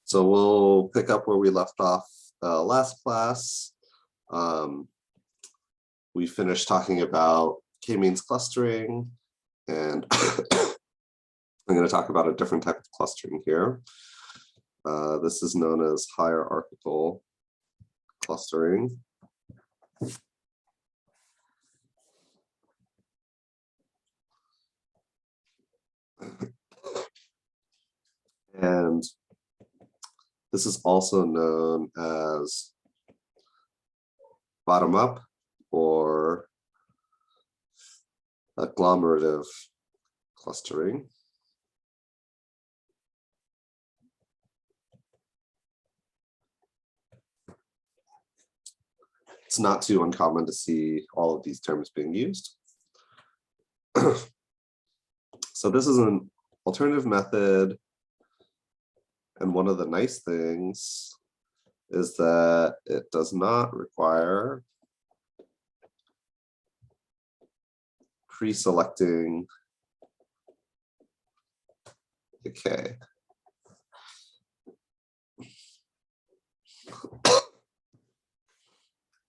So we'll pick up where we left off last class. We finished talking about k-means clustering, and I'm going to talk about a different type of clustering here. This is known as hierarchical clustering. And this is also known as bottom-up or agglomerative clustering. It's not too uncommon to see all of these terms being used. So this is an alternative method. And one of the nice things is that it does not require pre-selecting the K.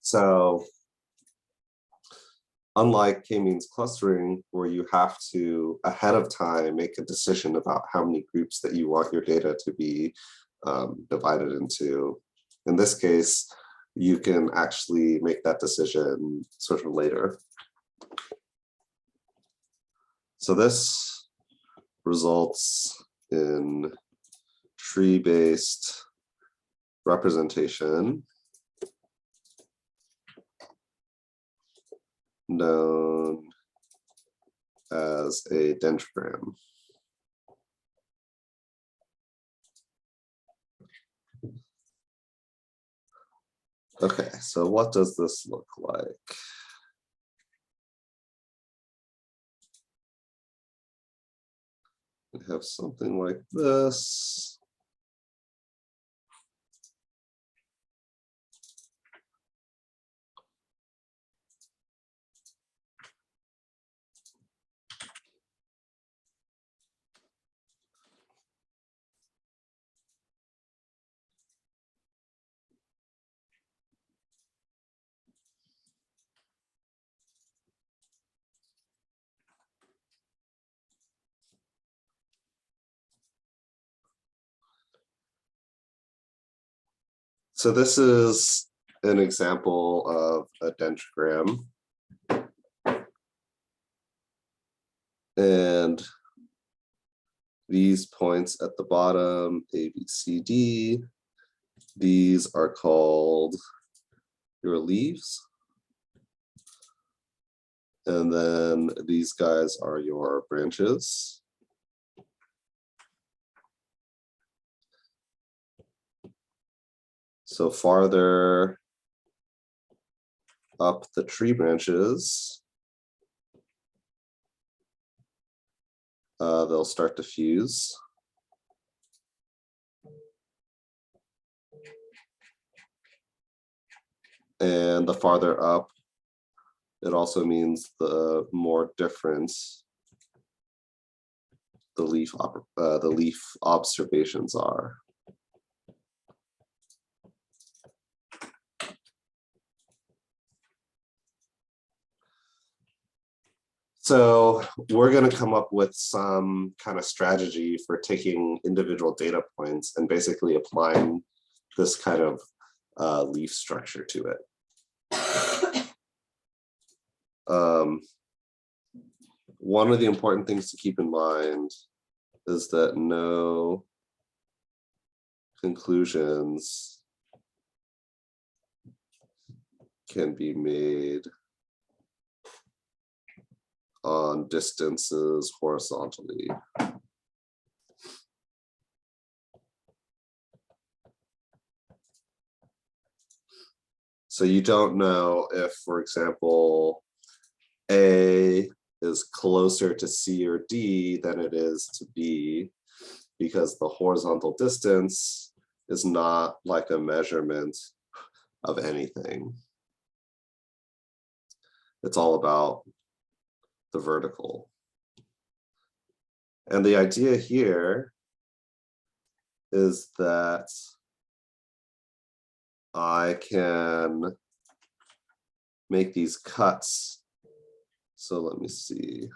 So unlike k-means clustering, where you have to ahead of time make a decision about how many groups that you want your data to be divided into, in this case, you can actually make that decision sort of later. So this results in tree-based representation known as a dendrogram. Okay, so what does this look like? We have something like this. So this is an example of a dendrogram. And these points at the bottom, A, B, C, D, these are called your leaves. And then these guys are your branches. So farther up the tree branches, they'll start to fuse. And the farther up, it also means the more different the leaf observations are. So we're going to come up with some kind of strategy for taking individual data points and basically applying this kind of leaf structure to it. One of the important things to keep in mind is that no conclusions can be made on distances horizontally. So you don't know if, for example, A is closer to C or D than it is to B, because the horizontal distance is not like a measurement of anything. It's all about the vertical. And the idea here is that I can make these cuts. So let me see.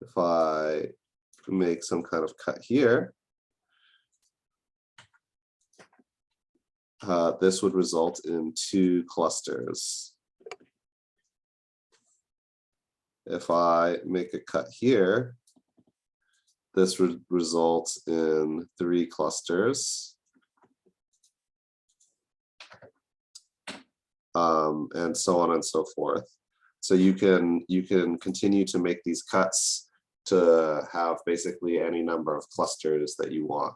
If I make some kind of cut here, this would result in 2 clusters. If I make a cut here, this would result in 3 clusters. And so on and so forth. So you can continue to make these cuts to have basically any number of clusters that you want.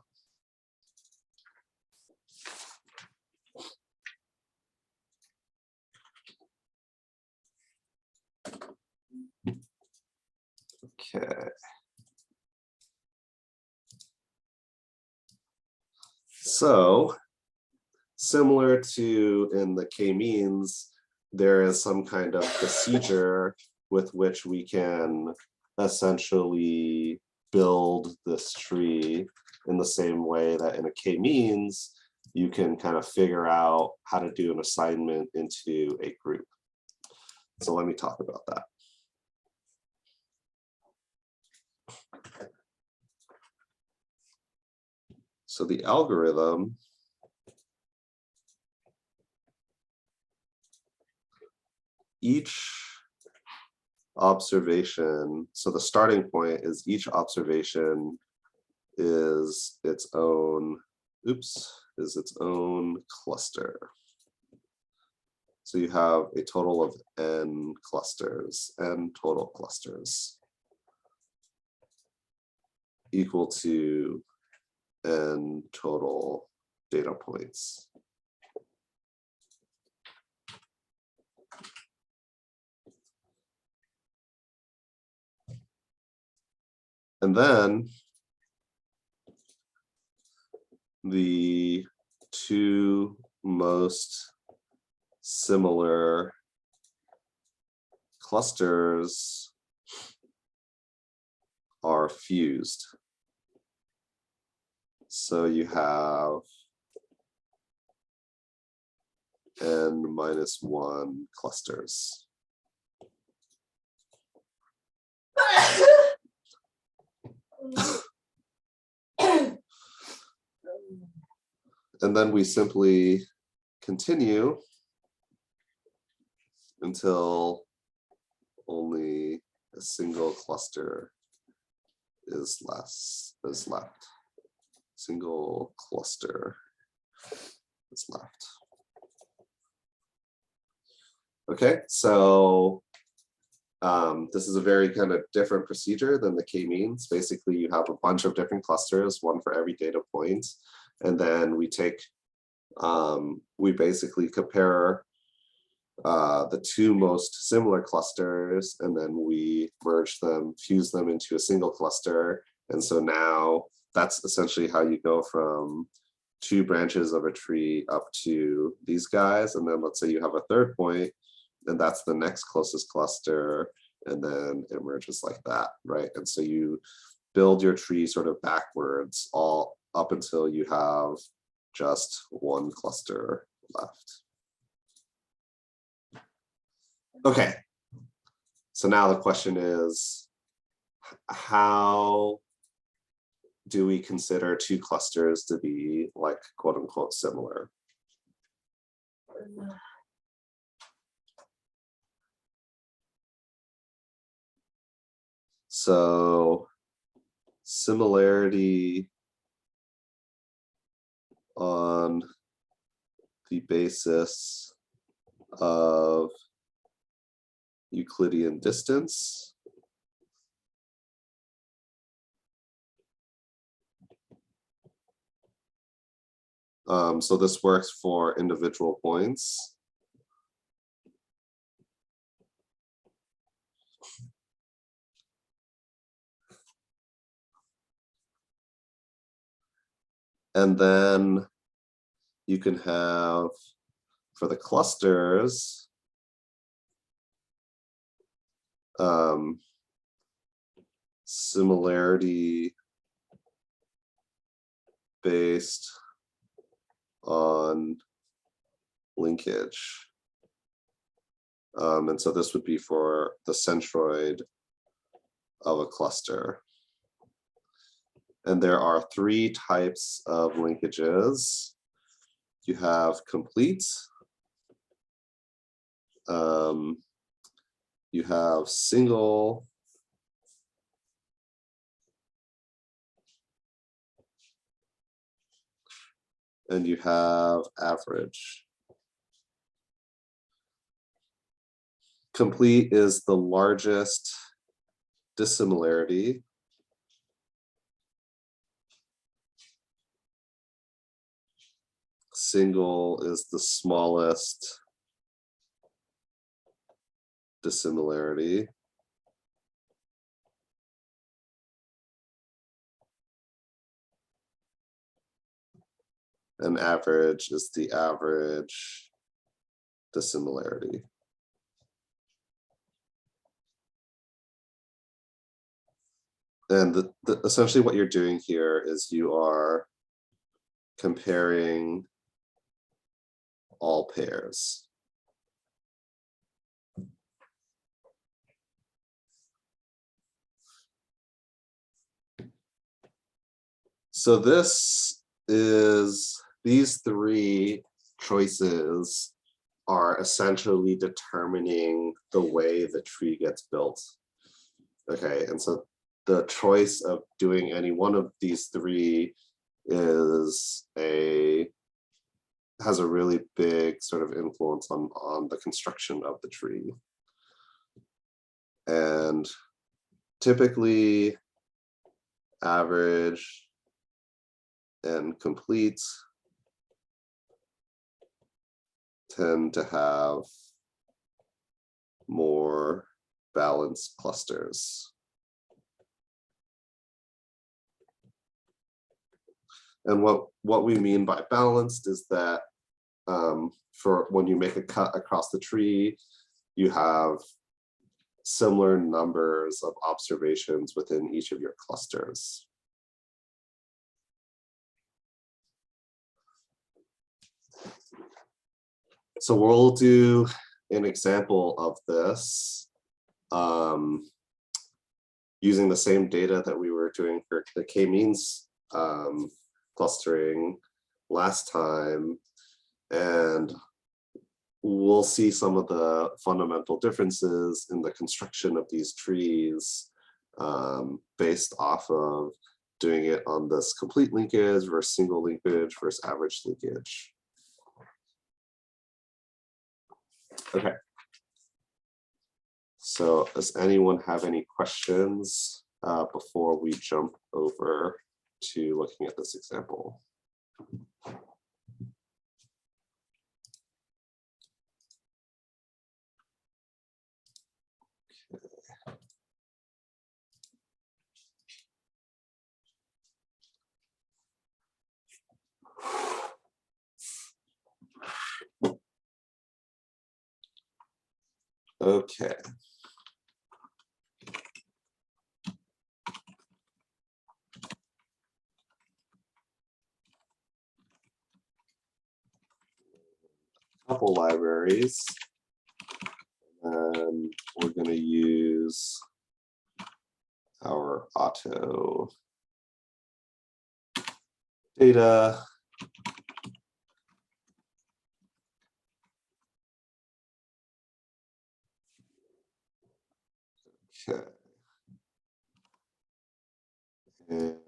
Okay. So similar to in the k-means, there is some kind of procedure with which we can essentially build this tree in the same way that in a k-means, you can kind of figure out how to do an assignment into a group. So let me talk about that. So the algorithm each observation, so the starting point is each observation is its own, is its own cluster. So you have a total of n clusters, n total clusters, equal to n total data points. And then the 2 most similar clusters are fused. So you have n-1 clusters. And then we simply continue until only a single cluster is left. Single cluster is left. Okay, so this is a very kind of different procedure than the k-means. Basically, you have a bunch of different clusters, one for every data point, and then we take, we basically compare the 2 most similar clusters, and then we merge them, fuse them into a single cluster. And so now that's essentially how you go from 2 branches of a tree up to these guys. And then let's say you have a third point, and that's the next closest cluster, and then it merges like that, right? And so you build your tree sort of backwards all up until you have just 1 cluster left. Okay, so now the question is, how do we consider 2 clusters to be like quote unquote similar? So similarity on the basis of Euclidean distance. So this works for individual points. And then you can have, for the clusters, similarity based on linkage. And so this would be for the centroid of a cluster. And there are three types of linkages. You have complete, you have single, and you have average. Complete is the largest dissimilarity. Single is the smallest dissimilarity. And average is the average dissimilarity. And essentially what you're doing here is you are comparing all pairs. So these three choices are essentially determining the way the tree gets built. Okay, and so the choice of doing any one of these three has a really big sort of influence on the construction of the tree. And typically average and complete tend to have more balanced clusters. And what we mean by balanced is that for when you make a cut across the tree, you have similar numbers of observations within each of your clusters. So we'll do an example of this using the same data that we were doing for the k-means clustering last time, and we'll see some of the fundamental differences in the construction of these trees based off of doing it on this complete linkage versus single linkage versus average linkage. Okay. So does anyone have any questions before we jump over to looking at this example? Okay. Couple libraries, and we're going to use our auto data. Okay. And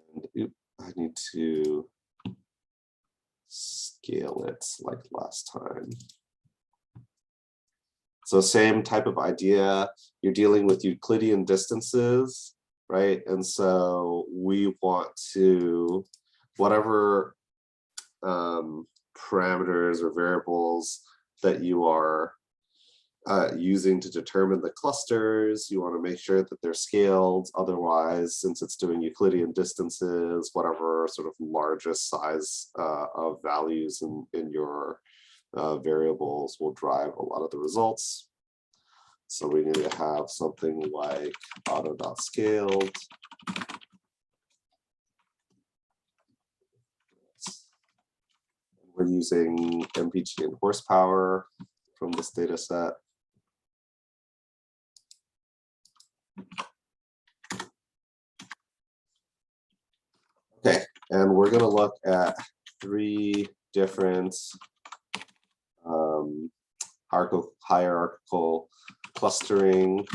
I need to scale it like last time. So same type of idea, you're dealing with Euclidean distances, right? And so we want to, whatever parameters or variables that you are using to determine the clusters, you want to make sure that they're scaled. Otherwise, since it's doing Euclidean distances, whatever sort of largest size of values in your variables will drive a lot of the results. So we need to have something like auto.scaled. We're using MPG and horsepower from this data set. Okay, and we're going to look at 3 different hierarchical clustering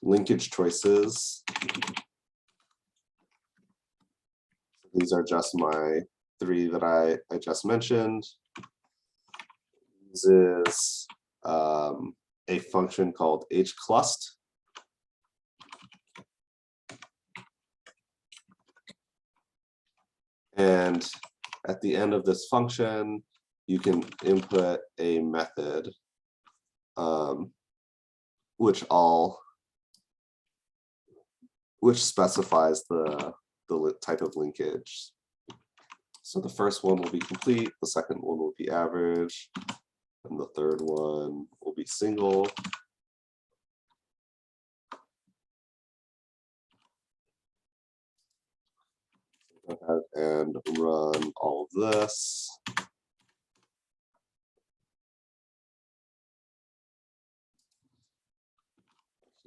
linkage choices. These are just my 3 that I just mentioned. This is a function called hclust. And at the end of this function, you can input a method which specifies the type of linkage. So the first one will be complete, the second one will be average, and the third one will be single. Go ahead and run all of this.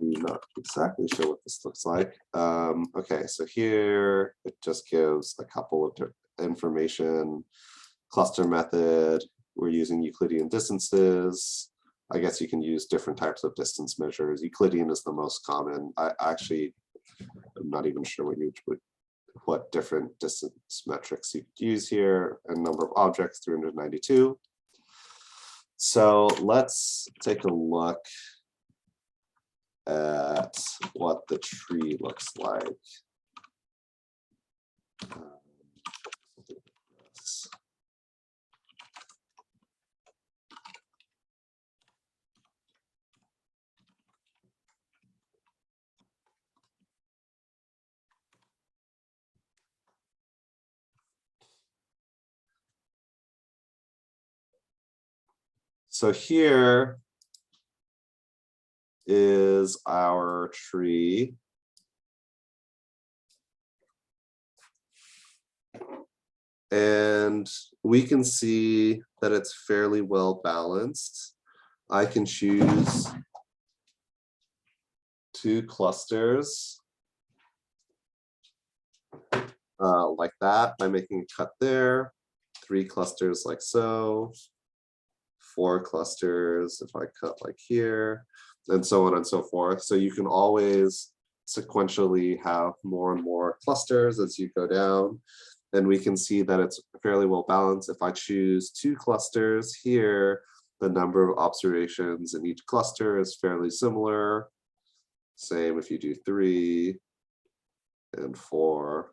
I'm not exactly sure what this looks like. Okay, so here it just gives a couple of information. Cluster method, we're using Euclidean distances. I guess you can use different types of distance measures. Euclidean is the most common. I actually am not even sure what different distance metrics you could use here, and number of objects, 392. So let's take a look at what the tree looks like. So here is our tree. And we can see that it's fairly well balanced. I can choose 2 clusters like that by making a cut there, 3 clusters like so, 4 clusters if I cut like here, and so on and so forth. So you can always sequentially have more and more clusters as you go down. And we can see that it's fairly well balanced. If I choose 2 clusters here, the number of observations in each cluster is fairly similar. Same if you do 3 and 4,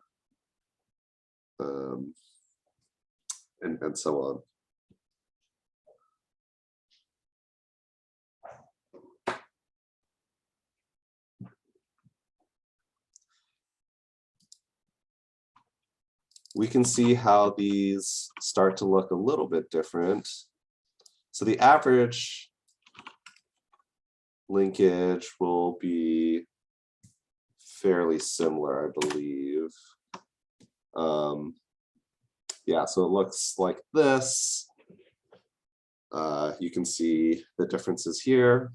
and so on. We can see how these start to look a little bit different. So the average linkage will be fairly similar, I believe. Yeah, so it looks like this. You can see the differences here.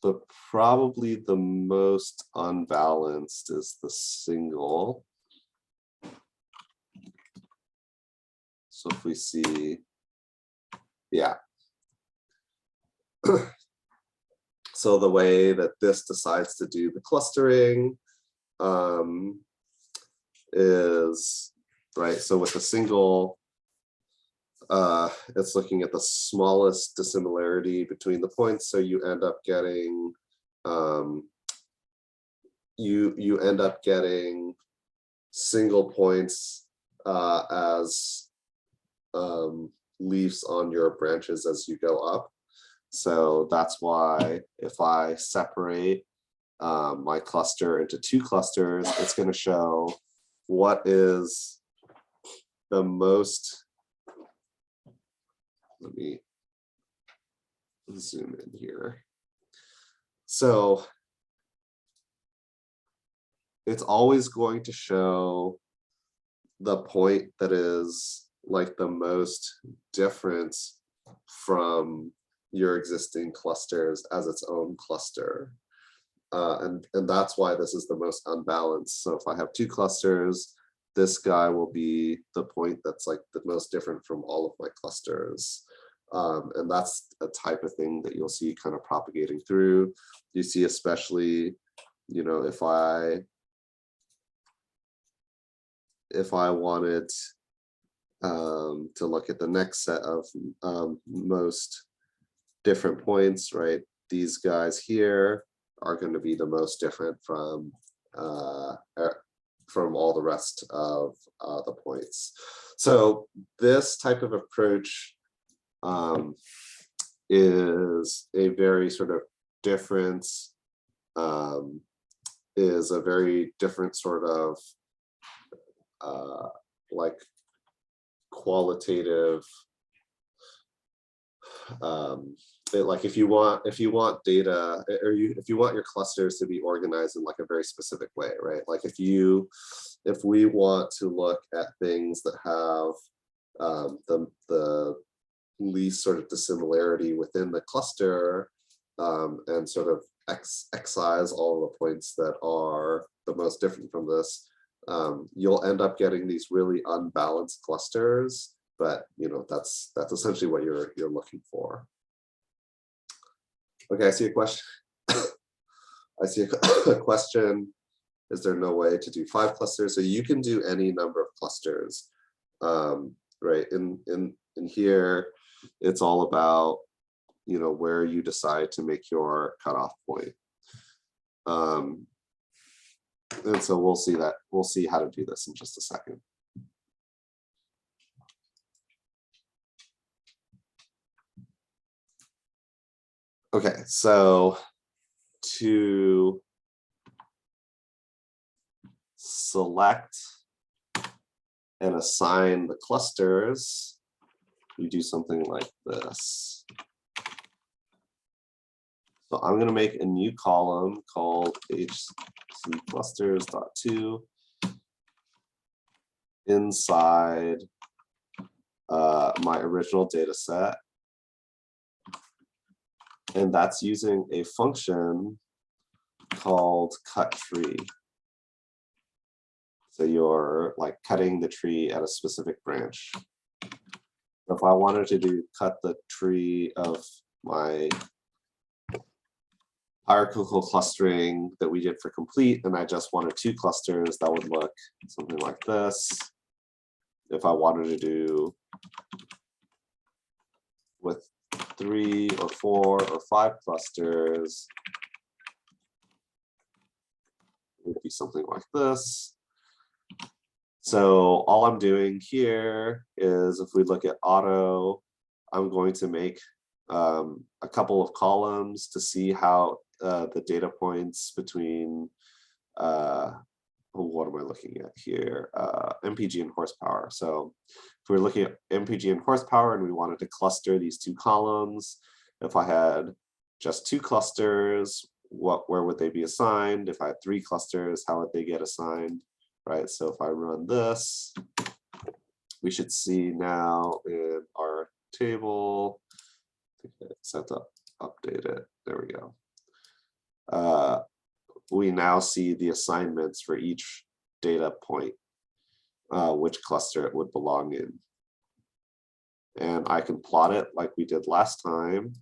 But probably the most unbalanced is the single. So if we see, yeah. So the way that this decides to do the clustering is, right, so with the single, it's looking at the smallest dissimilarity between the points, so you end up getting you end up getting single points as leaves on your branches as you go up. So that's why if I separate my cluster into 2 clusters, it's going to show what is the most. Let me zoom in here. So it's always going to show the point that is like the most different from your existing clusters as its own cluster. And that's why this is the most unbalanced. So if I have two clusters, this guy will be the point that's like the most different from all of my clusters. And that's a type of thing that you'll see kind of propagating through. You see, especially, you know, if I wanted to look at the next set of most different points, right? These guys here are going to be the most different from all the rest of the points. So this type of approach is a very sort of different, sort of like qualitative, like if you want data, or if you want your clusters to be organized in like a very specific way, right? Like if we want to look at things that have the least sort of dissimilarity within the cluster, and sort of excise all the points that are the most different from this, you'll end up getting these really unbalanced clusters. But you know, that's essentially what you're looking for. Okay, I see a question. I see a question. Is there no way to do 5 clusters? So you can do any number of clusters, right? In here, it's all about, you know, where you decide to make your cutoff point. And so we'll see how to do this in just a second. Okay, so to select and assign the clusters, you do something like this. So I'm going to make a new column called hcclusters.2 inside my original data set. And that's using a function called cut tree. So you're like cutting the tree at a specific branch. If I wanted to cut the tree of my hierarchical clustering that we did for complete, and I just wanted 2 clusters, that would look something like this. If I wanted to do with 3 or 4 or 5 clusters, it would be something like this. So all I'm doing here is, if we look at auto, I'm going to make a couple of columns to see how the data points between, what am I looking at here? MPG and horsepower. So if we're looking at MPG and horsepower and we wanted to cluster these 2 columns, if I had just 2 clusters, where would they be assigned? If I had 3 clusters, how would they get assigned? Right, so if I run this, we should see now in our table, set to update it, there we go. We now see the assignments for each data point, which cluster it would belong in. And I can plot it like we did last time.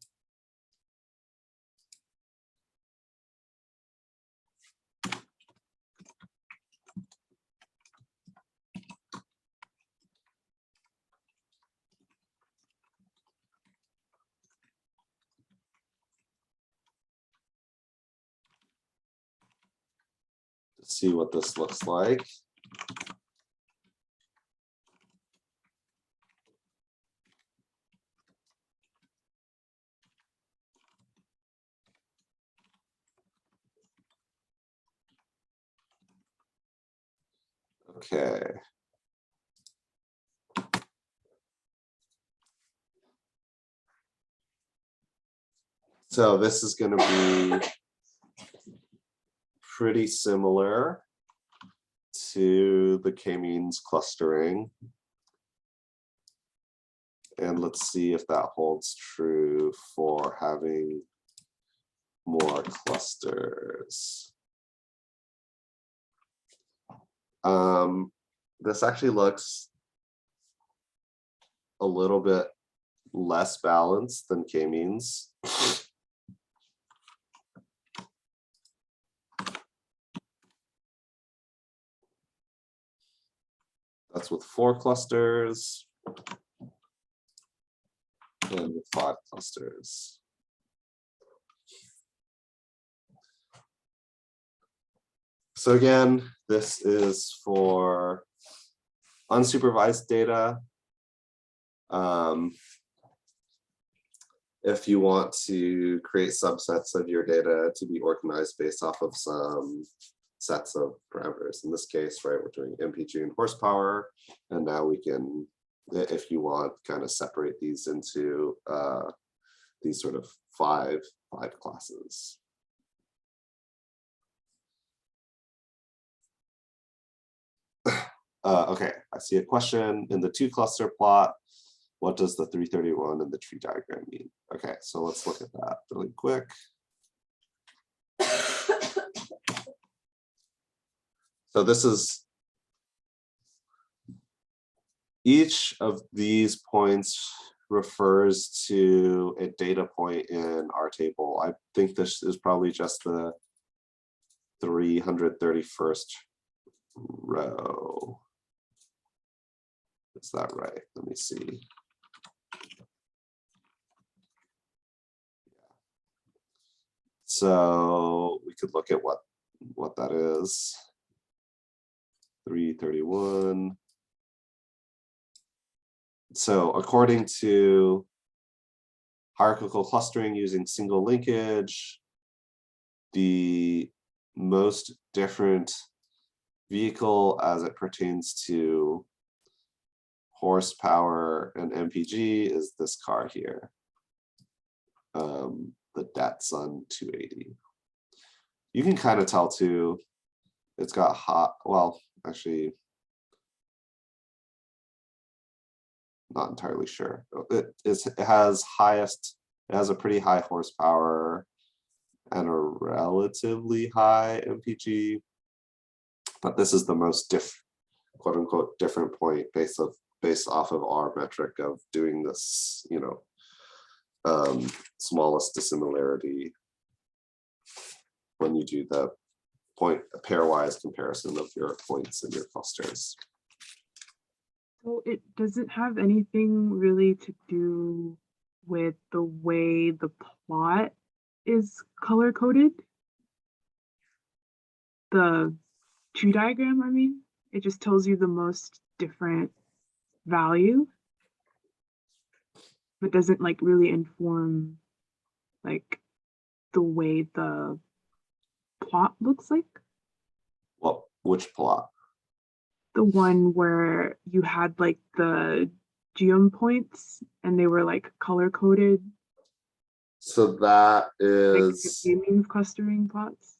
See what this looks like. Okay. So this is going to be pretty similar to the k-means clustering. And let's see if that holds true for having more clusters. This actually looks a little bit less balanced than k-means. That's with 4 clusters and with 5 clusters. So again, this is for unsupervised data. If you want to create subsets of your data to be organized based off of some sets of parameters. In this case, right, we're doing MPG and horsepower, and now we can, if you want, kind of separate these into these sort of five classes. Okay, I see a question in the 2 cluster plot. What does the 331 in the tree diagram mean? Okay, so let's look at that really quick. So this is, each of these points refers to a data point in our table. I think this is probably just the 331st row. Is that right? Let me see. So we could look at what that is. 331. So according to hierarchical clustering using single linkage, the most different vehicle as it pertains to horsepower and MPG is this car here, the Datsun 280. You can kind of tell too, it's got hot, well, actually, not entirely sure. It has a pretty high horsepower and a relatively high MPG, but this is the most quote unquote different point based off of our metric of doing this, you know, smallest dissimilarity when you do the pairwise comparison of your points in your clusters. So it doesn't have anything really to do with the way the plot is color coded. The tree diagram, I mean, it just tells you the most different value, but doesn't like really inform like the way the plot looks like. Well, which plot? The one where you had like the geom points and they were like color coded. So that Like is the k-means clustering plots.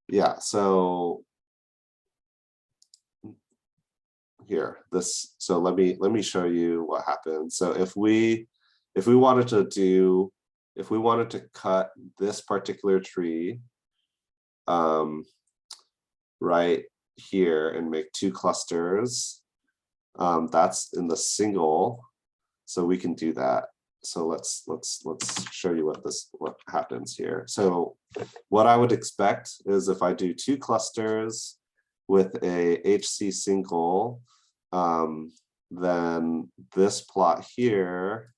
Yeah, so here, so let me show you what happens. So if we wanted to cut this particular tree right here and make 2 clusters, that's in the single, so we can do that. So let's show you what happens here. So what I would expect is if I do 2 clusters with a HC single, then this plot here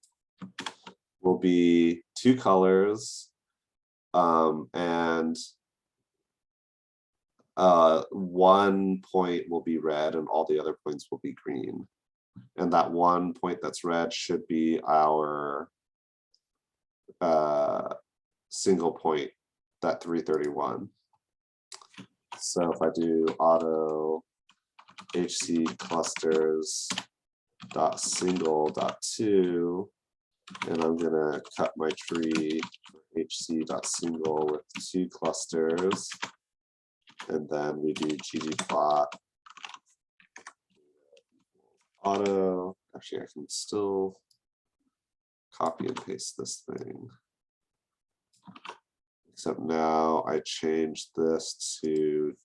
will be 2 colors, and 1 point will be red and all the other points will be green. And that 1 point that's red should be our single point, that 331. So if I do auto HC clusters dot single dot 2, and I'm gonna cut my tree HC dot single with 2 clusters. and then we do ggplot auto. Actually, I can still copy and paste this thing. Except now I changed this to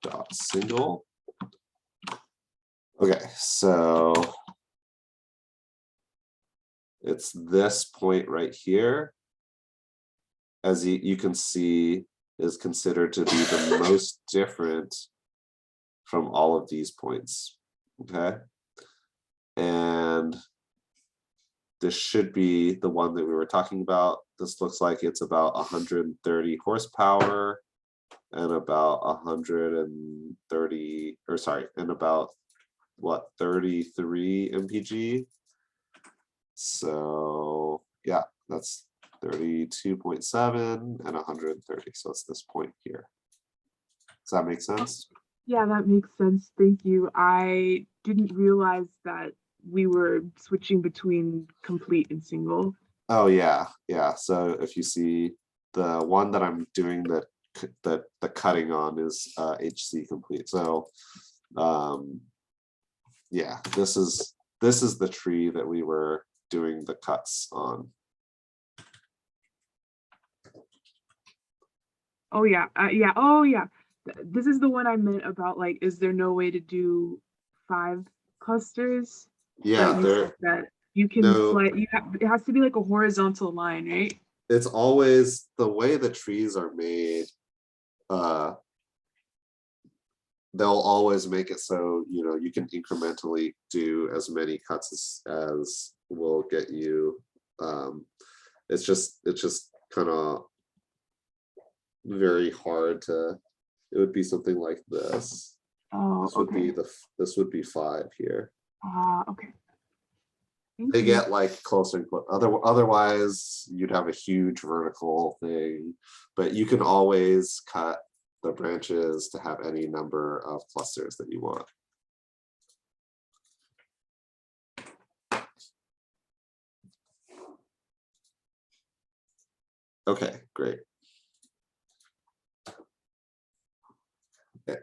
dot single. Okay, so it's this point right here, as you can see, is considered to be the most different from all of these points, okay? And this should be the one that we were talking about. This looks like it's about 130 horsepower and about 130, or sorry, and about what, 33 mpg. So yeah, that's 32.7 and 130. So it's this point here. Does that make sense? Yeah, that makes sense. Thank you. I didn't realize that we were switching between complete and single. Oh yeah, yeah. So if you see the one that I'm doing the cutting on is HC complete. So yeah, this is the tree that we were doing the cuts on. Oh yeah, yeah. Oh yeah. This is the one I meant about, like, is there no way to do 5 clusters? Yeah, But you said there that you can no, it has to be like a horizontal line, right? it's always the way the trees are made. They'll always make it so you can incrementally do as many cuts as will get you. It's just kind of very hard to. It would be something like this. Oh, This would be okay. this would be 5 here. Okay. Thank They you. get like closer and closer. Otherwise, you'd have a huge vertical thing, but you can always cut the branches to have any number of clusters that you want. Okay, great. Okay.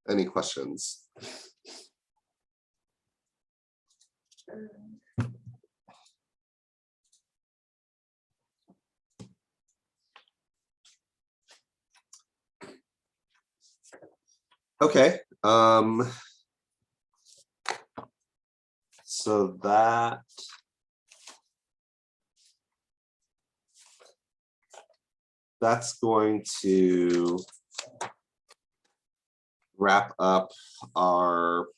Any questions? Okay. So that's going to wrap up our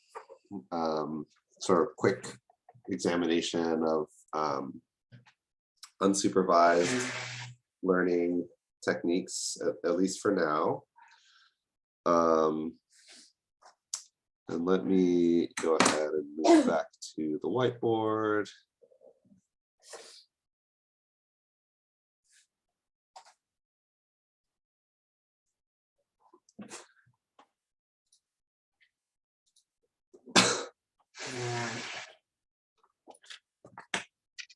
sort of quick examination of unsupervised learning techniques, at least for now. And let me go ahead and move back to the whiteboard.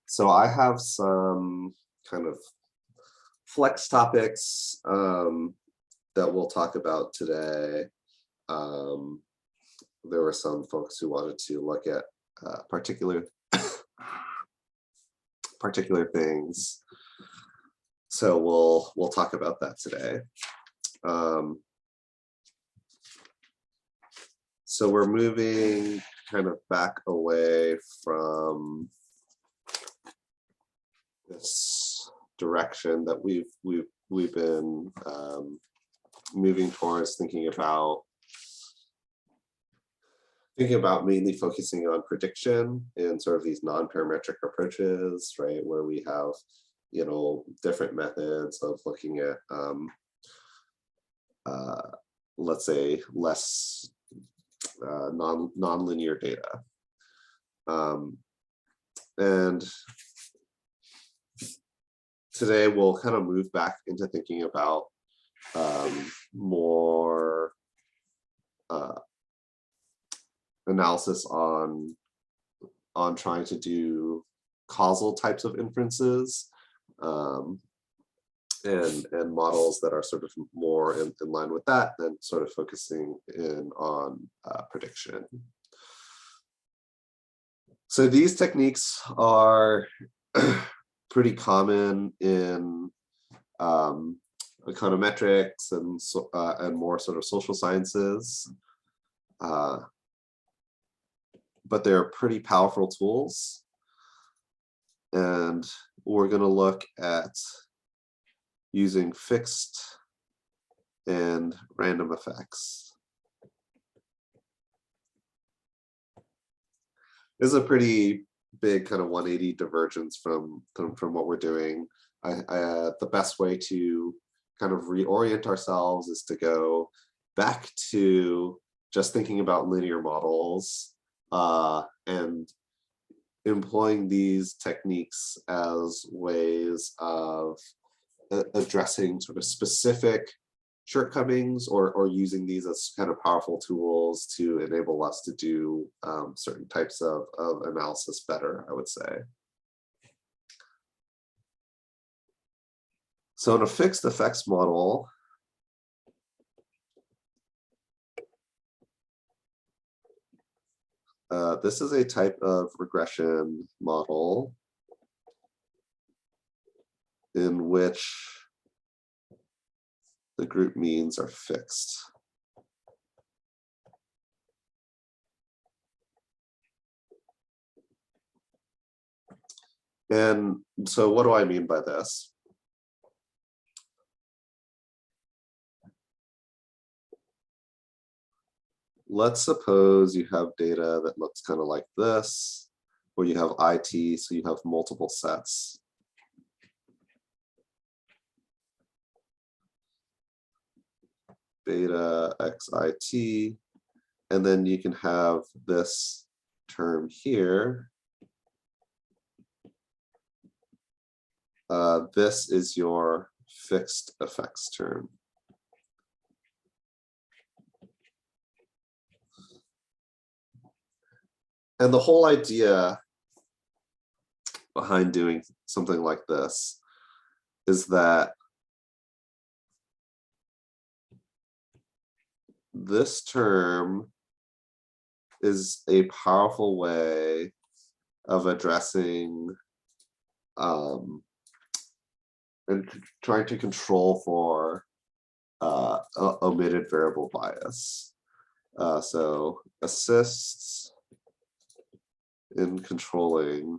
So I have some kind of flex topics that we'll talk about today. There were some folks who wanted to look at particular things. So we'll talk about that today. So we're moving kind of back away from this direction that we've been moving towards, thinking about mainly focusing on prediction and sort of these non-parametric approaches, right, where we have different methods of looking at let's say less non-linear data. And today we'll kind of move back into thinking about more analysis on trying to do causal types of inferences. and models that are sort of more in line with that, and sort of focusing in on prediction. So these techniques are pretty common in econometrics and more sort of social sciences, but they're pretty powerful tools. And we're going to look at using fixed and random effects. This is a pretty big kind of 180 divergence from what we're doing. The best way to kind of reorient ourselves is to go back to just thinking about linear models and employing these techniques as ways of addressing sort of specific shortcomings, or using these as kind of powerful tools to enable us to do certain types of analysis better, I would say. So in a fixed effects model, this is a type of regression model in which the group means are fixed. And so what do I mean by this? Let's suppose you have data that looks kind of like this, where you have IT, so you have multiple sets. Beta xit, and then you can have this term here. This is your fixed effects term. And the whole idea behind doing something like this is that this term is a powerful way of addressing and trying to control for omitted variable bias. So assists in controlling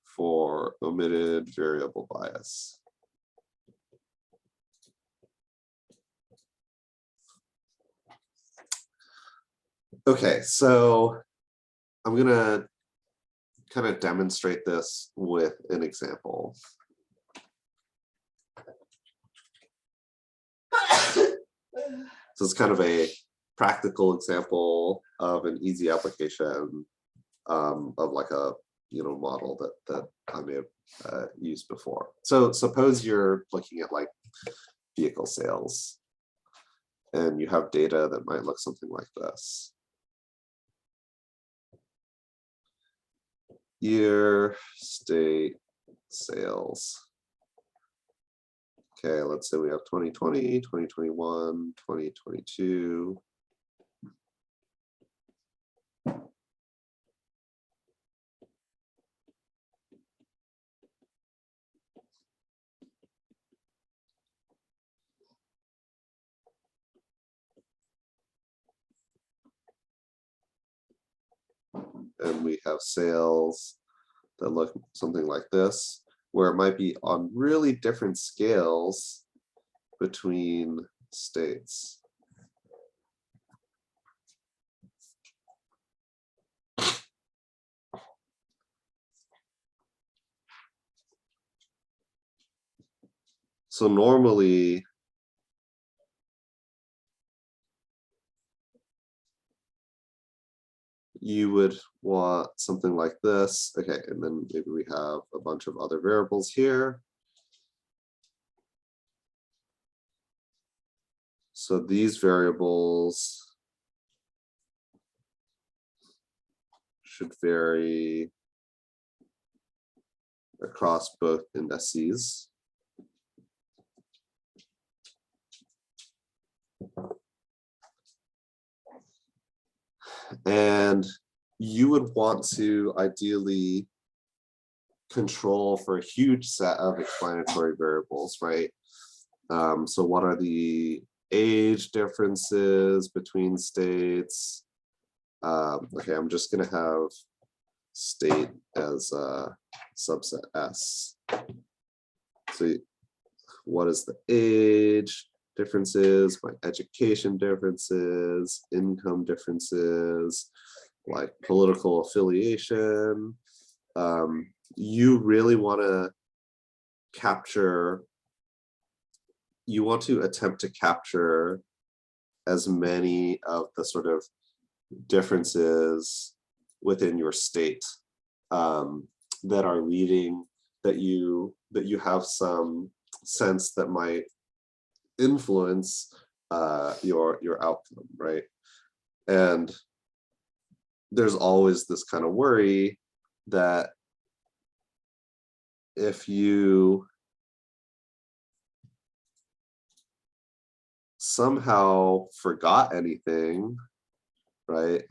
for omitted variable bias. Okay, so I'm gonna kind of demonstrate this with an example. So it's kind of a practical example of an easy application of like a model that I may have used before. So suppose you're looking at like vehicle sales, and you have data that might look something like this. Year, state, sales. Okay, let's say we have 2020, 2021, 2022. And we have sales that look something like this, where it might be on really different scales between states. So normally, you would want something like this. Okay, and then maybe we have a bunch of other variables here. So these variables should vary across both indices. And you would want to ideally control for a huge set of explanatory variables, right? So what are the age differences between states? Okay, I'm just gonna have state as a subset S. So what is the age differences, my education differences, income differences, like political affiliation. You really want to capture, you want to attempt to capture as many of the sort of differences within your state that are leading, that you have some sense that might influence your outcome, right? And there's always this kind of worry that if you somehow forgot anything, right?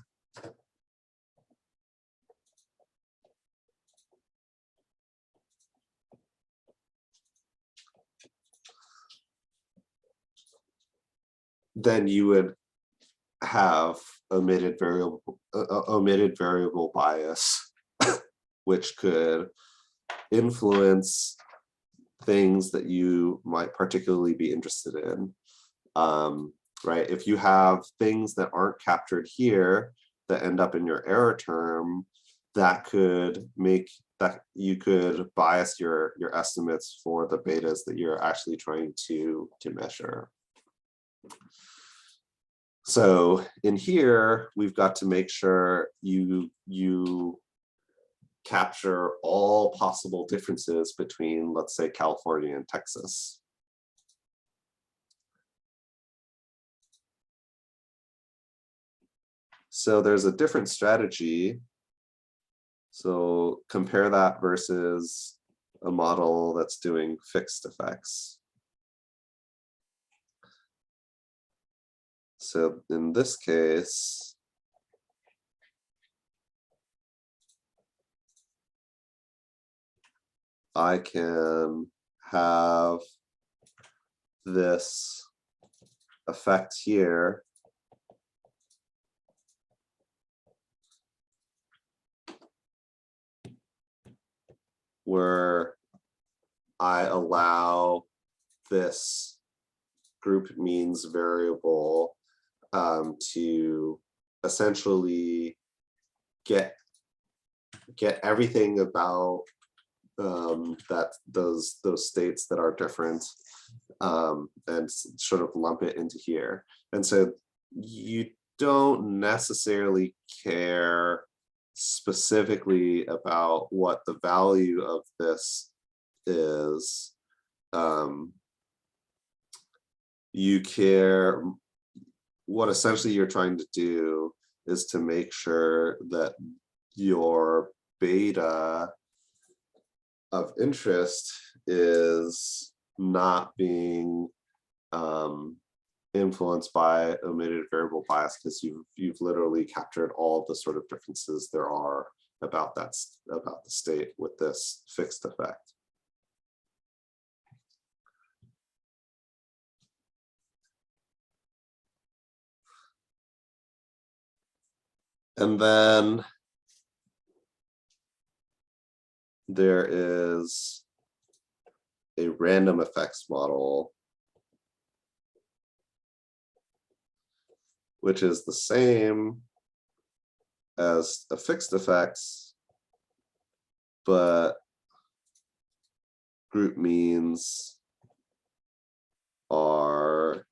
Then you would have omitted variable bias, which could influence things that you might particularly be interested in. Right? If you have things that aren't captured here that end up in your error term, that could make that you could bias your estimates for the betas that you're actually trying to measure. So in here, we've got to make sure you capture all possible differences between, let's say, California and Texas. So there's a different strategy. So compare that versus a model that's doing fixed effects. So in this case, I can have this effect here where I allow this group means variable to essentially get everything about those states that are different and sort of lump it into here. And so you don't necessarily care specifically about what the value of this is. You care, what essentially you're trying to do is to make sure that your beta of interest is not being influenced by omitted variable bias, because you've literally captured all the sort of differences there are about the state with this fixed effect. And then there is a random effects model, which is the same as a fixed effects, but group means are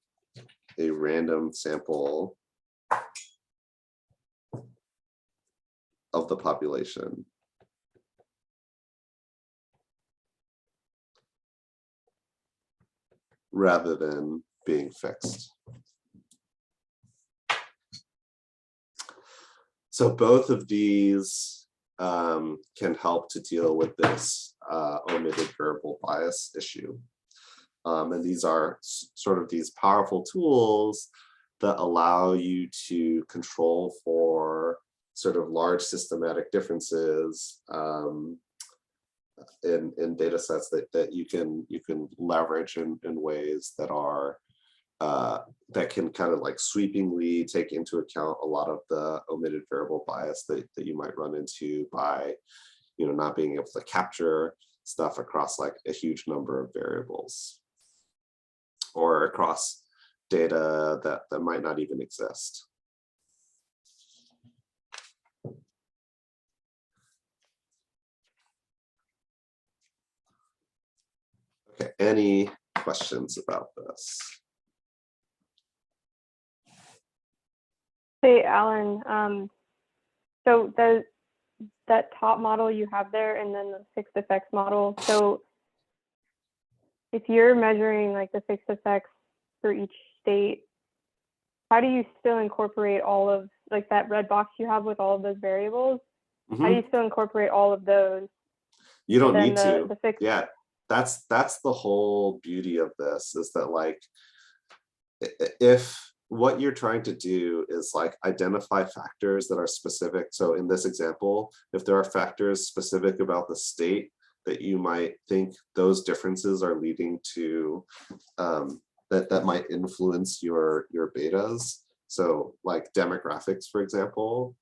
a random sample of the population. Rather than being fixed. So both of these can help to deal with this omitted variable bias issue. And these are sort of these powerful tools that allow you to control for sort of large systematic differences in data sets that you can leverage in ways that are that can kind of like sweepingly take into account a lot of the omitted variable bias that you might run into by not being able to capture stuff across like a huge number of variables or across data that might not even exist. Okay, any questions about this? Hey, Alan, so that top model you have there and then the fixed effects model, so if you're measuring like the fixed effects for each state, how do you still incorporate all of like that red box you have with all of those variables? How do you still incorporate all of those? You don't need to. Yeah, that's the whole beauty of this, is that like if what you're trying to do is like identify factors that are specific. So in this example, if there are factors specific about the state that you might think those differences are leading to that might influence your betas. So like demographics, for example,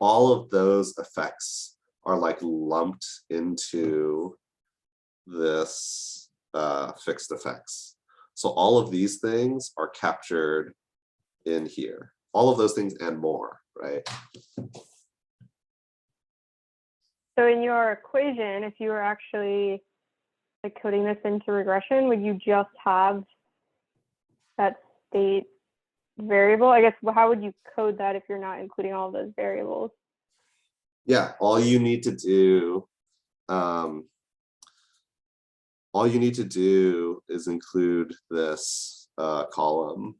all of those effects are like lumped into this fixed effects. So all of these things are captured in here. All of those things and more, right? So in your equation, if you were actually like coding this into regression, would you just have that state variable? I guess, how would you code that if you're not including all of those variables? Yeah, all you need to do is include this column,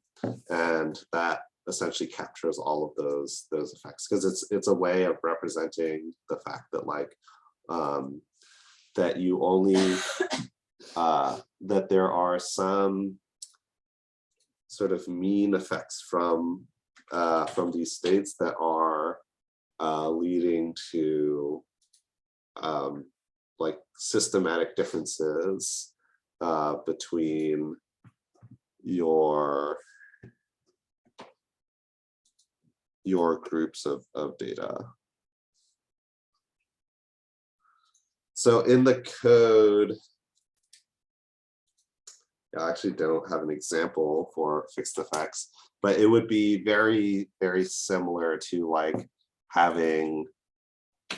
and that essentially captures all of those effects, because it's a way of representing the fact that like that you only that there are some sort of mean effects from these states that are leading to like systematic differences between your groups of data. So in the code, I actually don't have an example for fixed effects, but it would be very, very similar to like having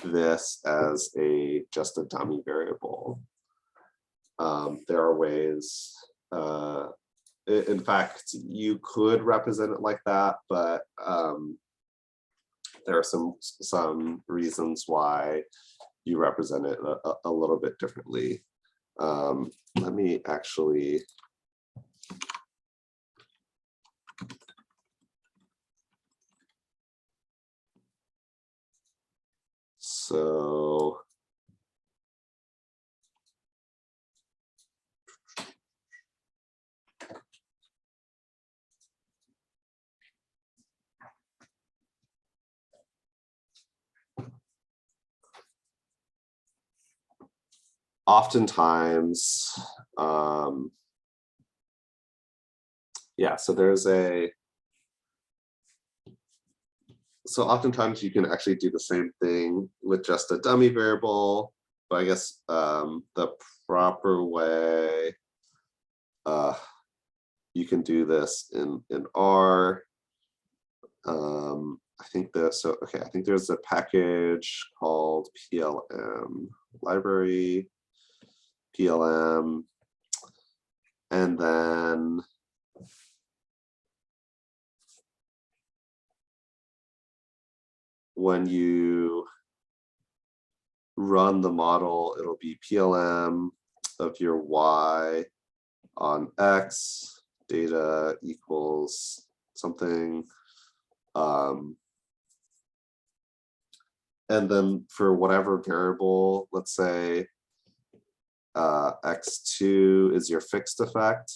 this as just a dummy variable. There are ways, in fact, you could represent it like that, but there are some reasons why you represent it a little bit differently. Let me actually. So oftentimes, yeah, so oftentimes you can actually do the same thing with just a dummy variable, but I guess the proper way you can do this in R. I think I think there's a package called PLM library, PLM, and then when you run the model, it'll be PLM of your Y on X, data equals something. and then for whatever variable, let's say x2 is your fixed effect,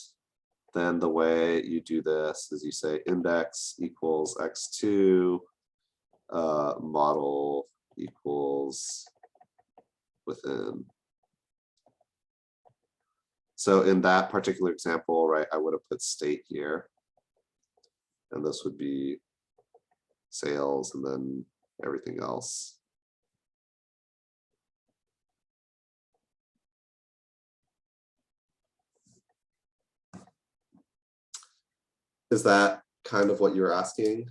then the way you do this is you say index equals x2, model equals within. So in that particular example, right, I would have put state here, and this would be sales and then everything else. Is that kind of what you're asking?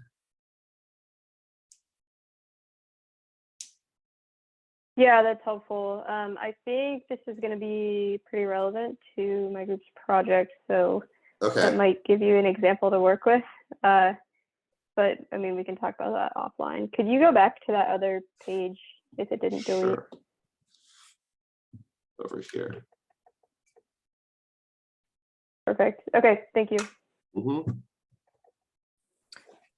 Yeah, that's helpful. I think this is going to be pretty relevant to my group's project, so that Okay, might give you an example to work with. But I mean, we can talk about that offline. Could you go back to that other page if it didn't delete? sure. Over here. Perfect. Okay, thank you. Mhm.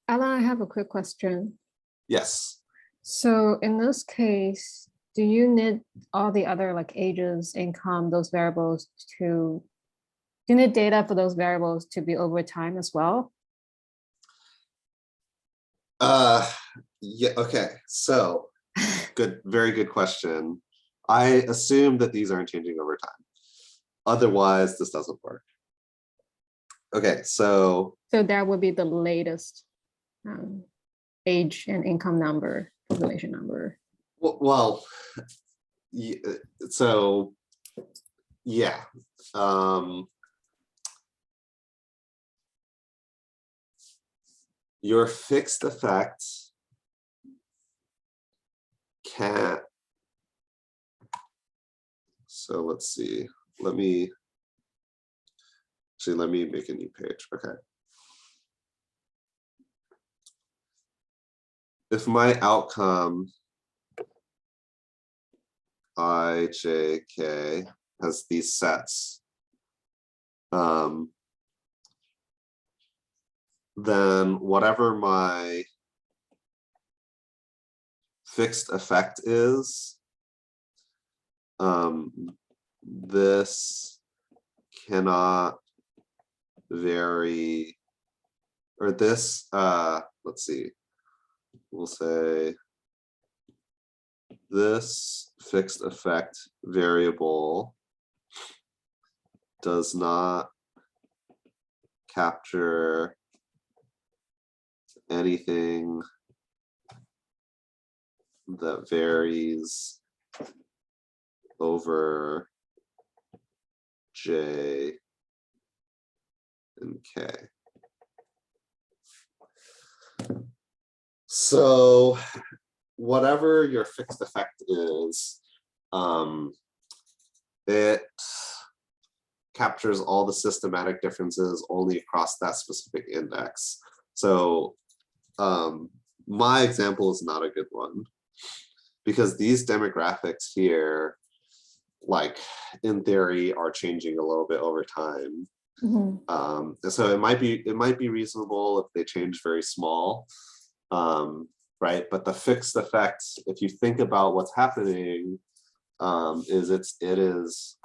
Alan, I have a quick question. Yes. So in this case, do you need all the other like ages, income, those variables to, do you need data for those variables to be over time as well? Yeah, okay. So good, very good question. I assume that these aren't changing over time. Otherwise, this doesn't work. Okay, so So that would be the latest age and income number, population number. well, so yeah. Your fixed effect can't. So let's see. Let me make a new page. Okay. If my outcome I, J, K has these sets, then whatever my fixed effect is, this cannot vary, or this, let's see, we'll say this fixed effect variable does not capture anything that varies over J and K. So whatever your fixed effect is, it captures all the systematic differences only across that specific index. So my example is not a good one because these demographics here, like in theory, are changing a little bit over time. And so it might be reasonable if they change very small, right? But the fixed effect, if you think about what's happening, is it is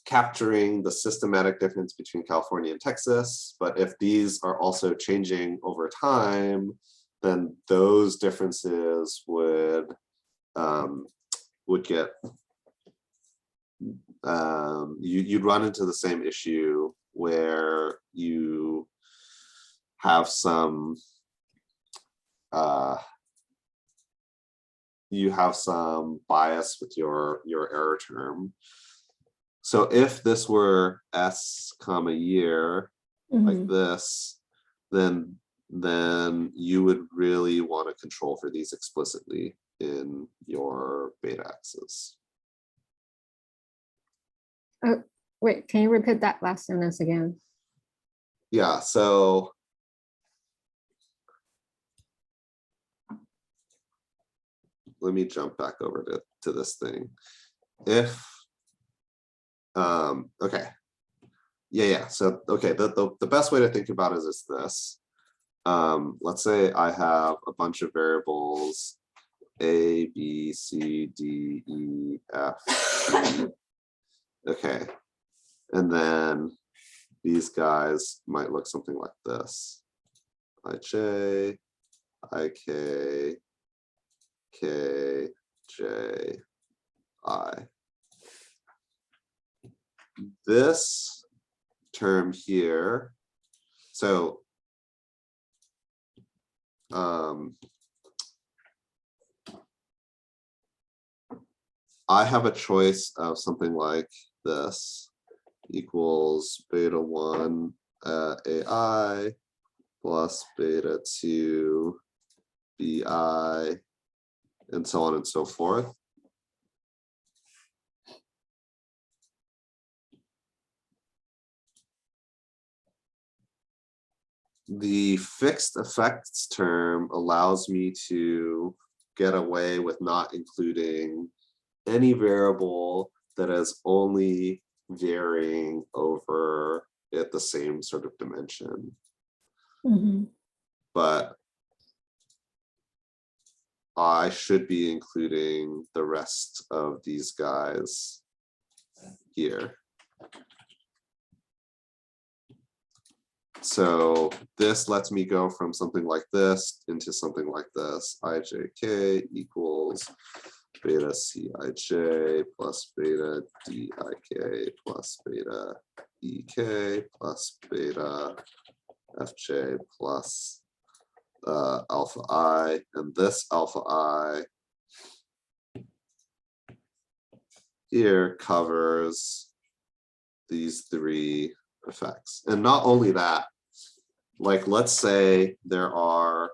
capturing the systematic difference between California and Texas. But if these are also changing over time, then those differences would get you'd run into the same issue where you have some bias with your error term. So if this were S comma year like this, then you would really want to control for these explicitly in your beta axis. Wait, can you repeat that last sentence again? Yeah, so let me jump back over to this thing. If okay, yeah, so okay, the best way to think about it is this. let's say I have a bunch of variables A, B, C, D, E, F, G. Okay, and then these guys might look something like this. IJ, IK, K, J, I. This term here, so I have a choice of something like this equals beta 1 AI plus beta 2 BI and so on and so forth. The fixed effects term allows me to get away with not including any variable that is only varying over at the same sort of dimension. But I should be including the rest of these guys here. So this lets me go from something like this into something like this. IJK equals beta Cij plus beta Dik plus beta Ek plus beta Fj plus alpha I, and this alpha I here covers these three effects. And not only that, like let's say there are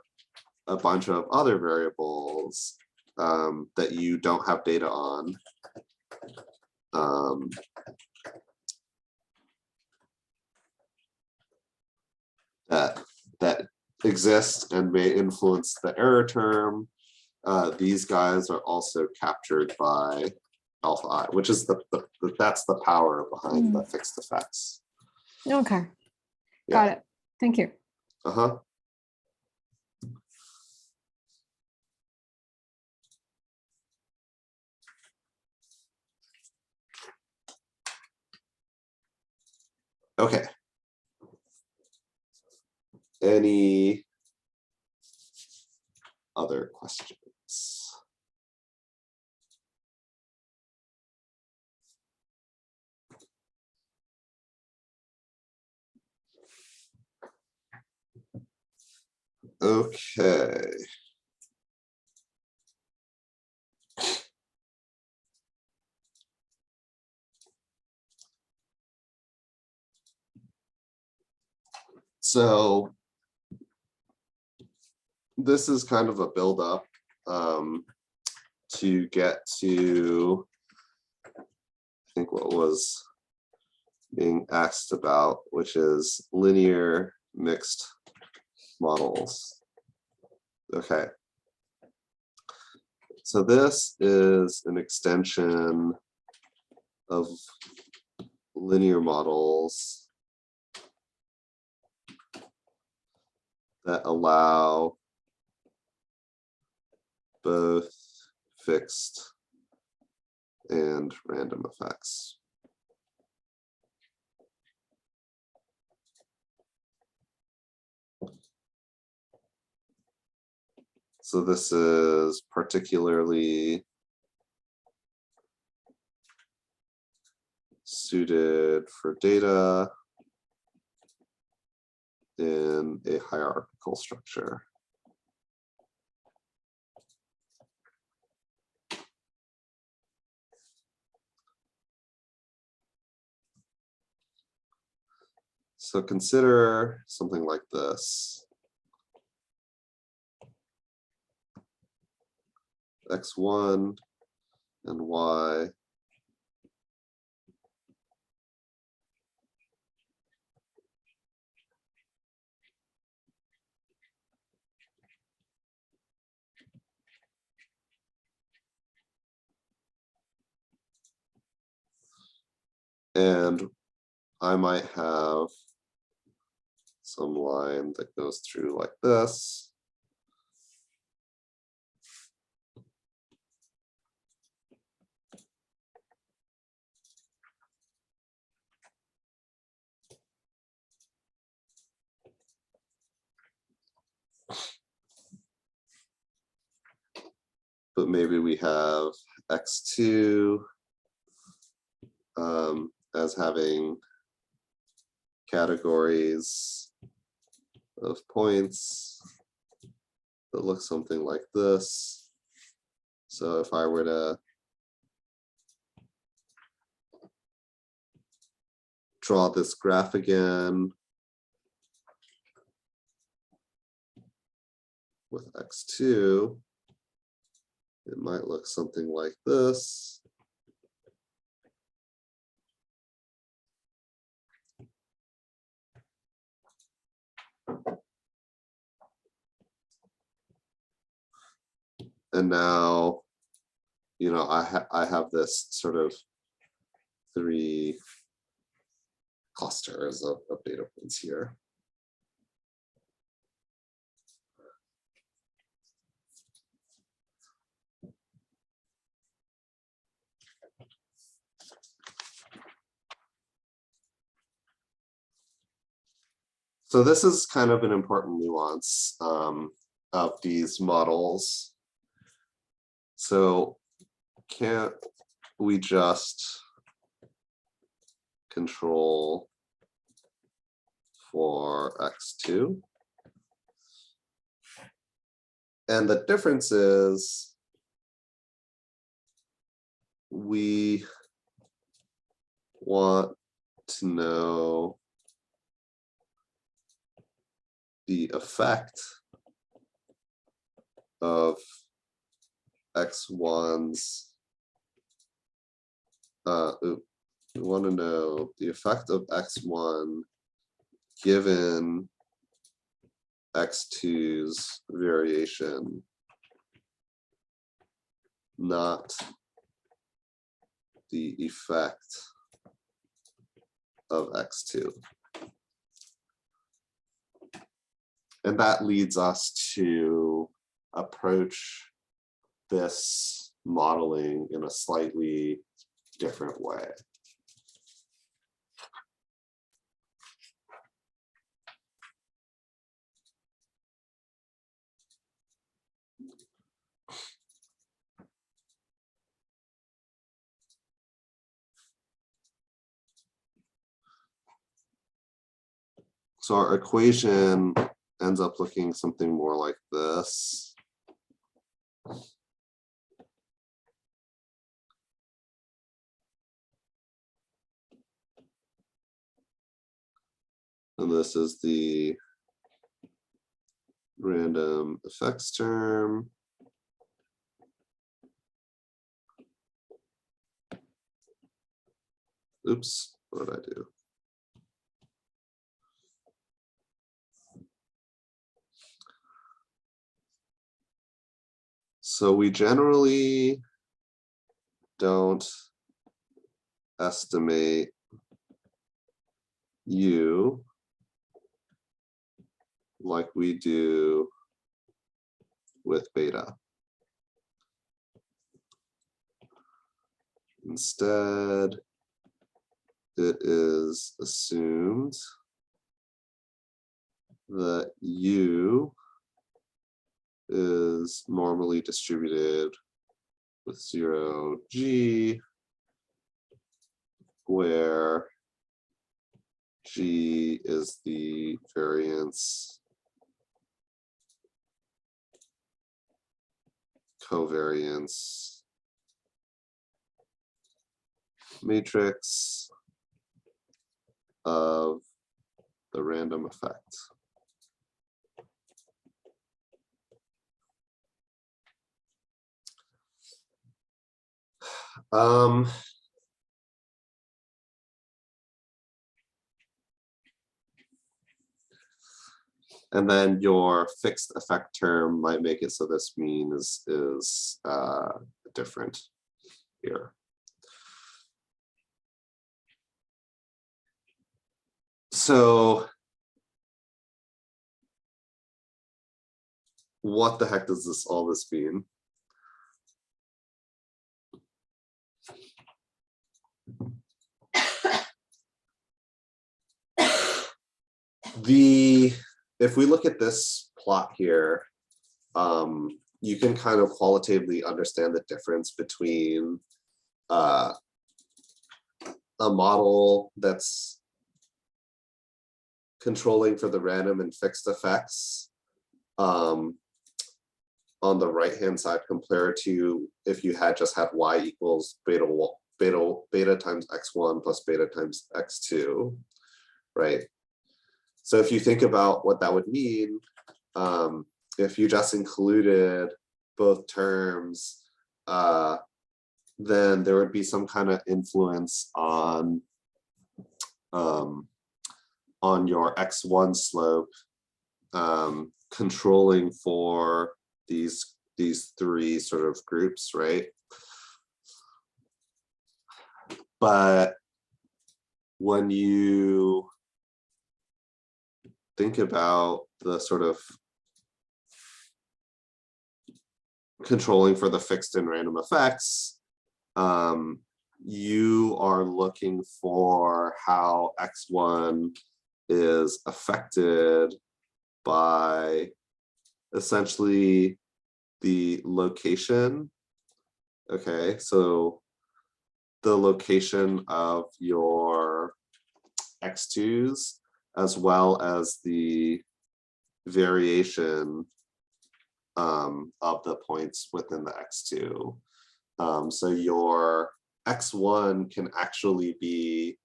a bunch of other variables that you don't have data on. That exist and may influence the error term. These guys are also captured by alpha I, which is that's the power behind the fixed effects. Okay, Yeah. got it. Thank you. Uh-huh. Okay. Any other questions? Okay. So this is kind of a build-up to get to, I think, what was being asked about, which is linear mixed models. Okay. So this is an extension of linear models that allow both fixed and random effects. So this is particularly suited for data in a hierarchical structure. So consider something like this. X1 and Y. And I might have some line that goes through like this. But maybe we have x2 as having categories of points that look something like this. So if I were to draw this graph again with x2, it might look something like this. And now, you know, I have this sort of 3 clusters of data points here. So this is kind of an important nuance of these models. So can't we just control for x2? And the difference is we want to know the effect of x1's, we want to know the effect of x1 given x2's variation, not the effect of x2. And that leads us to approach this modeling in a slightly different way. So our equation ends up looking something more like this. And this is the random effects term. Oops, what did I do? So we generally don't estimate U like we do with beta. Instead, it is assumed that U is normally distributed with 0G, where G is the variance covariance matrix of the random effect. And then your fixed effect term might make it so this mean is different here. So what the heck does all this mean? If we look at this plot here, you can kind of qualitatively understand the difference between a model that's controlling for the random and fixed effects on the right hand side compared to if you had just had y equals beta times x1 plus beta times x2, right? So if you think about what that would mean, if you just included both terms, then there would be some kind of influence on your x1 slope, controlling for these three sort of groups, right? But when you think about the sort of controlling for the fixed and random effects, you are looking for how x1 is affected by essentially the location. Okay, so the location of your x2s as well as the variation of the points within the x2. So your x1 can actually be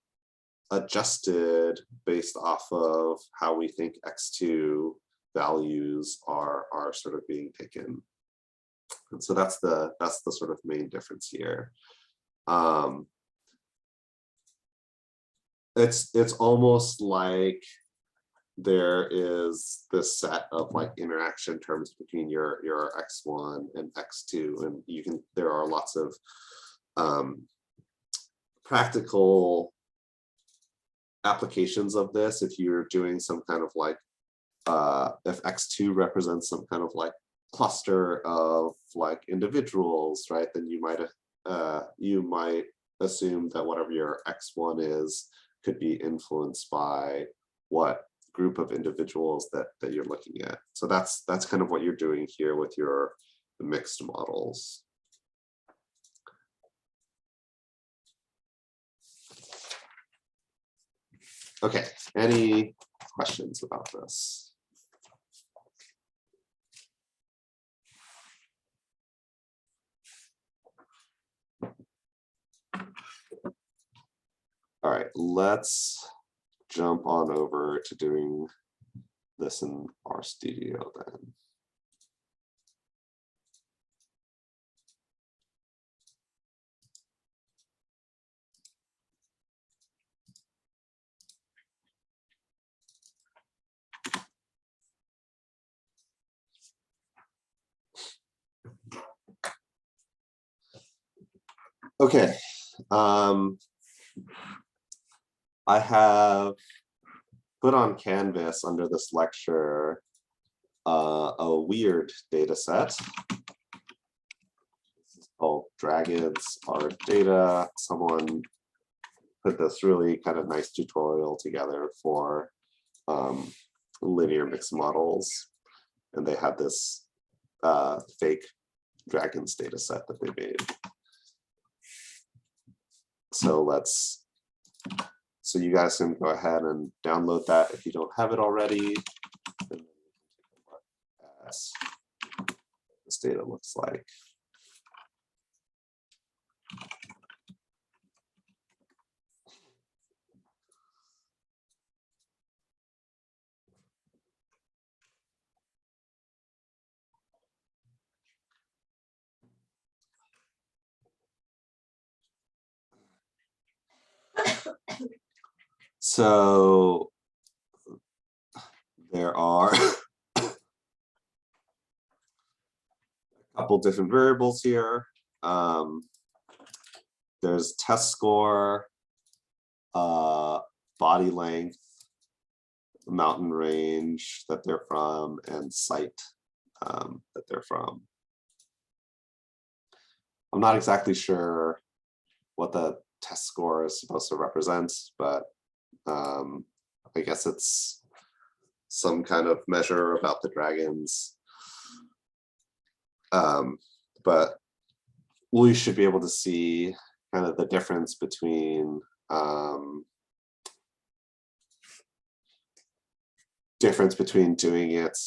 adjusted based off of how we think x2 values are sort of being taken. And so that's the sort of main difference here. It's almost like there is this set of like interaction terms between your x1 and x2, and there are lots of practical applications of this. If you're doing some kind of like if x2 represents some kind of like cluster of like individuals, right, then you might assume that whatever your x1 is could be influenced by what group of individuals that you're looking at. So that's kind of what you're doing here with your mixed models. Okay, any questions about this? All right, let's jump on over to doing this in RStudio then. Okay, I have put on Canvas under this lecture a weird data set. This is called Dragons Are Data. Someone put this really kind of nice tutorial together for linear mixed models, and they had this fake dragons data set that they made. So you guys can go ahead and download that if you don't have it already. And then we can take a look at what this data looks like. So there are a couple different variables here. There's test score, body length, mountain range that they're from, and site that they're from. I'm not exactly sure what the test score is supposed to represent, but I guess it's some kind of measure about the dragons. But we should be able to see kind of the difference between doing it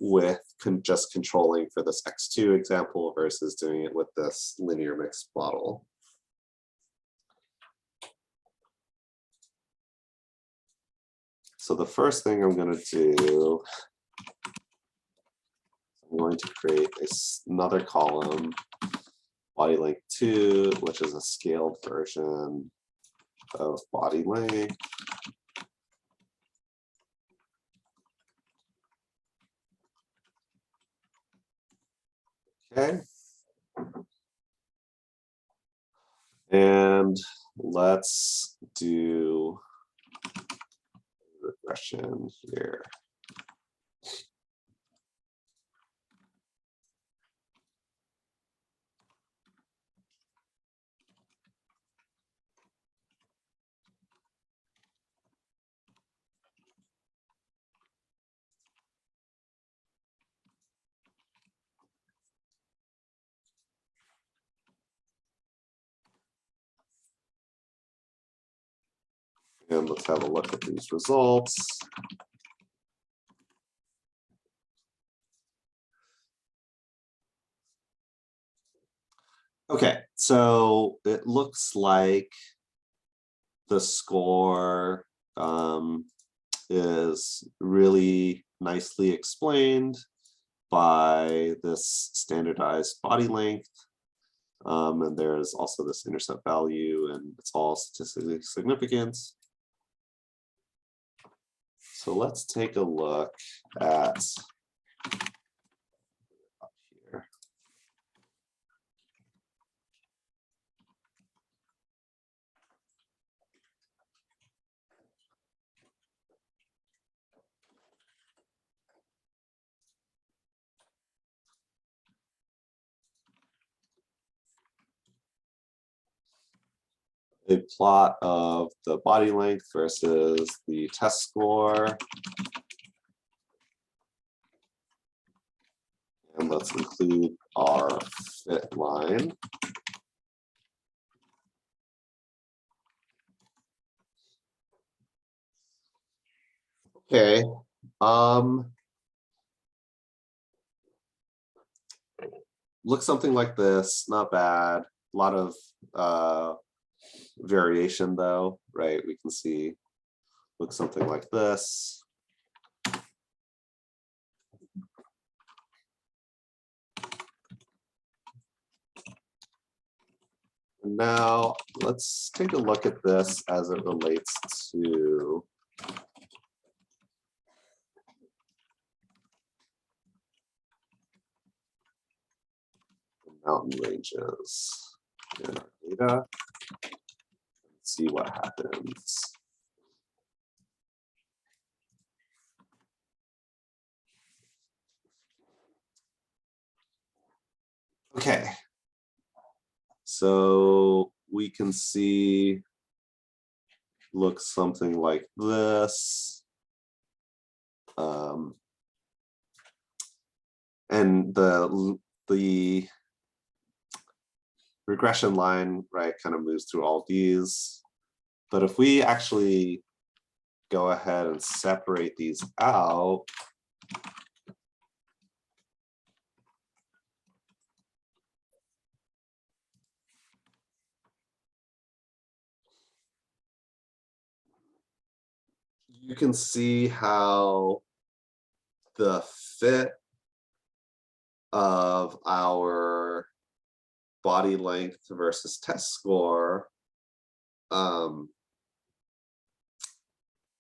with just controlling for this X2 example versus doing it with this linear mixed model. So the first thing I'm going to do, I'm going to create another column, body length 2, which is a scaled version of body length. Okay. And let's do regression here. And let's have a look at these results. Okay, so it looks like the score is really nicely explained by this standardized body length. And there's also this intercept value, and it's all statistically significant. So let's take a look at here. A plot of the body length versus the test score. And let's include our fit line. Okay. Looks something like this, not bad. A lot of variation though, right? We can see looks something like this. And now let's take a look at this as it relates to the mountain ranges in our data. Let's see what happens. Okay, so we can see looks something like this. And the regression line, right, kind of moves through all these. But if we actually go ahead and separate these out, you can see how the fit of our body length versus test score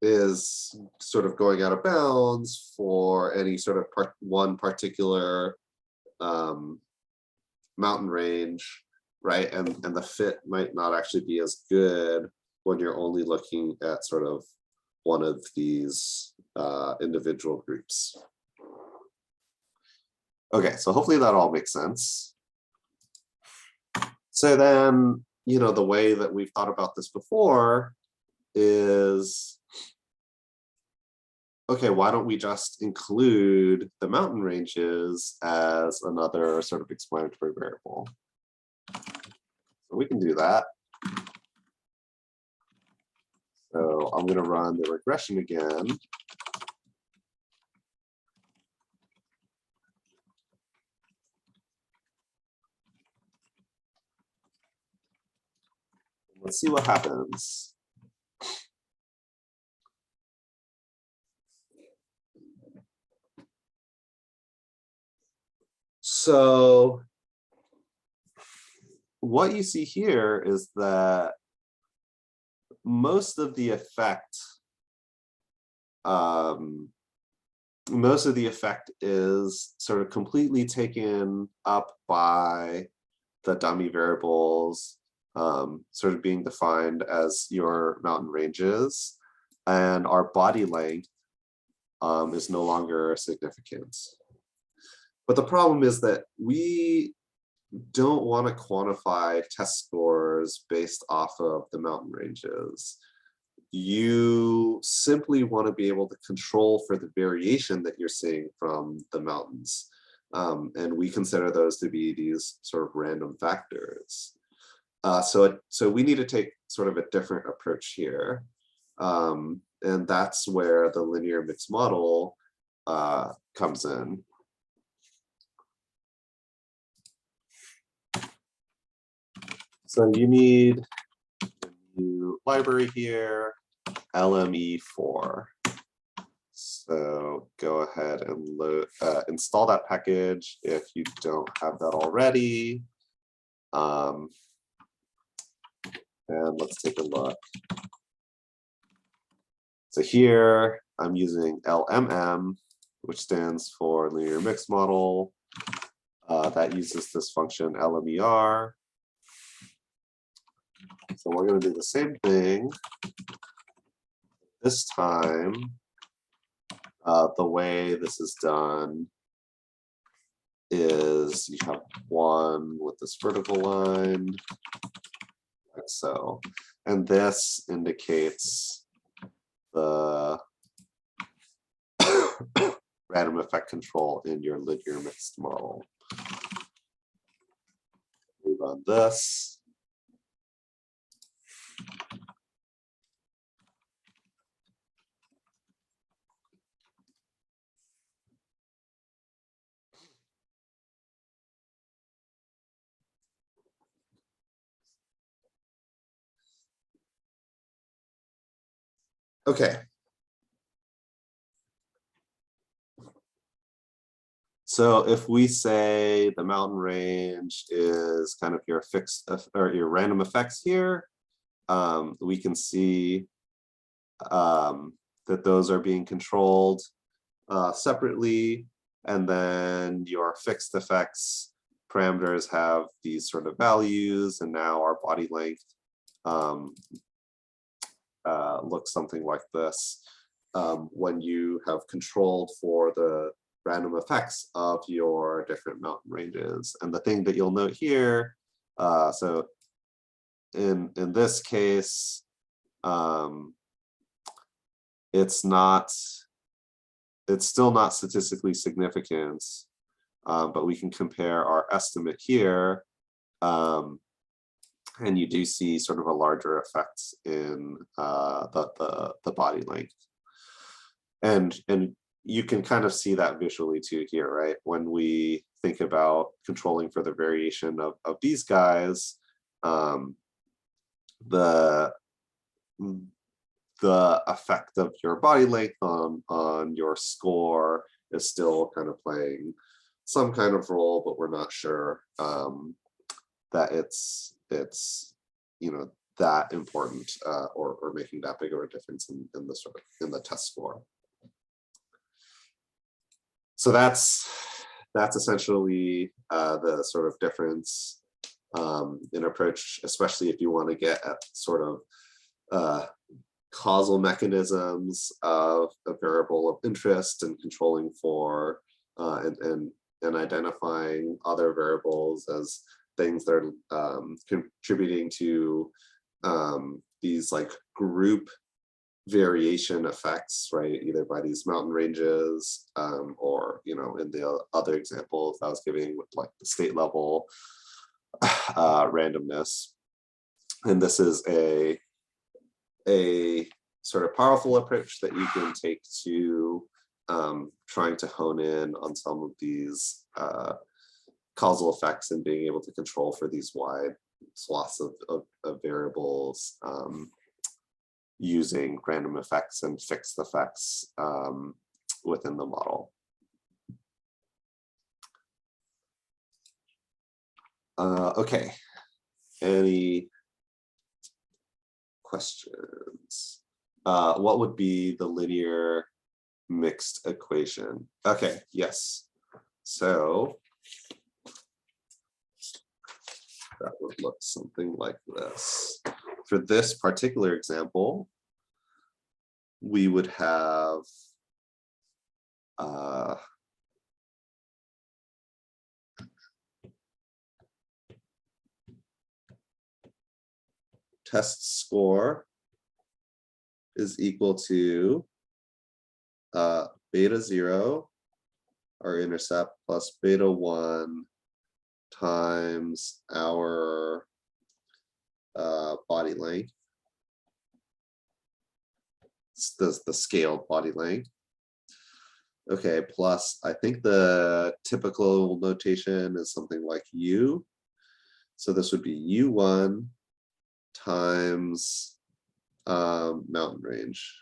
is sort of going out of bounds for any sort of one particular mountain range, right? And the fit might not actually be as good when you're only looking at sort of one of these individual groups. Okay, so hopefully that all makes sense. So then, the way that we've thought about this before is, okay, why don't we just include the mountain ranges as another sort of explanatory variable? So we can do that. So I'm going to run the regression again. Let's see what happens. So what you see here is that most of the effect is sort of completely taken up by the dummy variables sort of being defined as your mountain ranges, and our body length is no longer significant. But the problem is that we don't want to quantify test scores based off of the mountain ranges. You simply want to be able to control for the variation that you're seeing from the mountains. And we consider those to be these sort of random factors. So we need to take sort of a different approach here. And that's where the linear mixed model comes in. So you need a new library here, LME4. So go ahead and install that package if you don't have that already. And let's take a look. So here I'm using LMM, which stands for linear mixed model. That uses this function LMER. So we're going to do the same thing. This time, the way this is done is you have one with this vertical line, like so. And this indicates the random effect control in your linear mixed model. We run this. Okay. So if we say the mountain range is kind of your fixed or your random effects here, we can see that those are being controlled separately, and then your fixed effects parameters have these sort of values, and now our body length looks something like this when you have controlled for the random effects of your different mountain ranges. And the thing that you'll note here, so in this case, it's still not statistically significant, but we can compare our estimate here, and you do see sort of a larger effect in the body length, and you can kind of see that visually too here, right? When we think about controlling for the variation of these guys, the effect of your body length on your score is still kind of playing some kind of role, but we're not sure that it's that important or making that big of a difference in the test score. So that's essentially the sort of difference in approach, especially if you want to get at sort of causal mechanisms of a variable of interest and controlling for and and identifying other variables as things that are contributing to these like group variation effects, right? Either by these mountain ranges or, you know, in the other examples I was giving with like the state level randomness. And this is a sort of powerful approach that you can take to trying to hone in on some of these causal effects and being able to control for these wide swaths of variables using random effects and fixed effects within the model. Okay, any questions? What would be the linear mixed equation? Okay, yes. So that would look something like this. For this particular example, we would have test score is equal to beta 0, our intercept, plus beta 1 times our body length. It's the scaled body length. Okay, plus I think the typical notation is something like U. So this would be U1 times mountain range.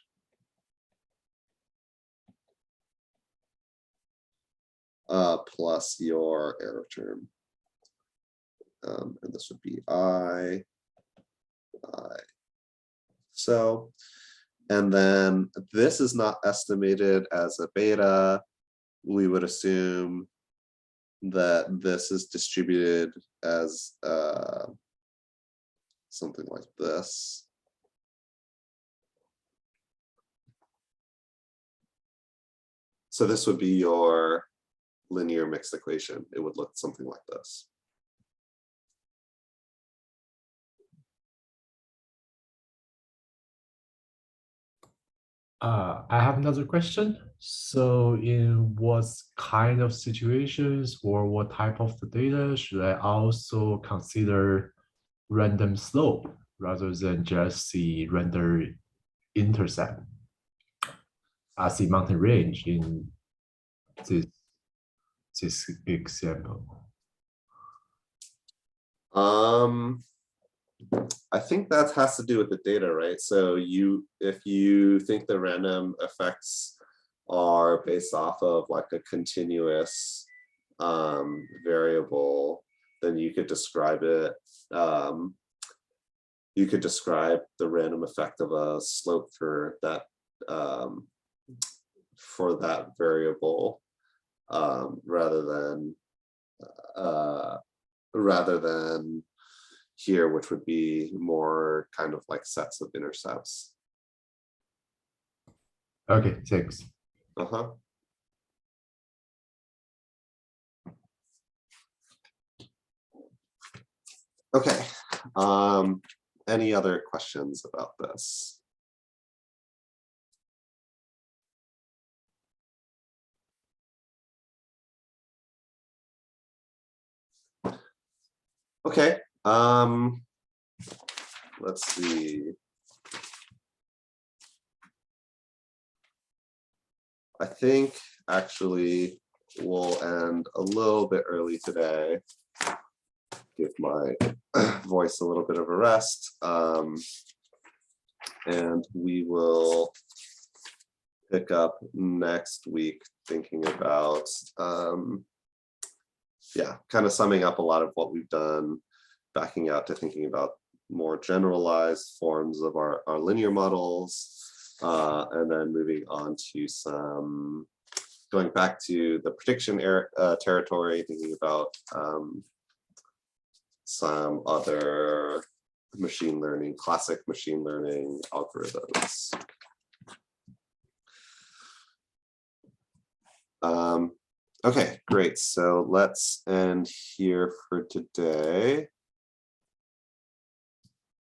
Plus your error term. And this would be I. So, and then this is not estimated as a beta. We would assume that this is distributed as something like this. So this would be your linear mixed equation. It would look something like this. I have another question. So in what kind of situations or what type of the data should I also consider random slope rather than just the random intercept as the mountain range in this example? I think that has to do with the data, right? So if you think the random effects are based off of like a continuous variable, then you could describe it. You could describe the random effect of a slope for that variable rather than here, which would be more kind of like sets of intercepts. Okay, thanks. Okay. Any other questions about this? Okay. Let's see. I think actually we'll end a little bit early today. Give my voice a little bit of a rest. And we will pick up next week thinking about, yeah, kind of summing up a lot of what we've done, backing out to thinking about more generalized forms of our linear models, and then moving on to some, going back to the prediction territory, thinking about some other machine learning, classic machine learning algorithms. Okay, great. So let's end here for today.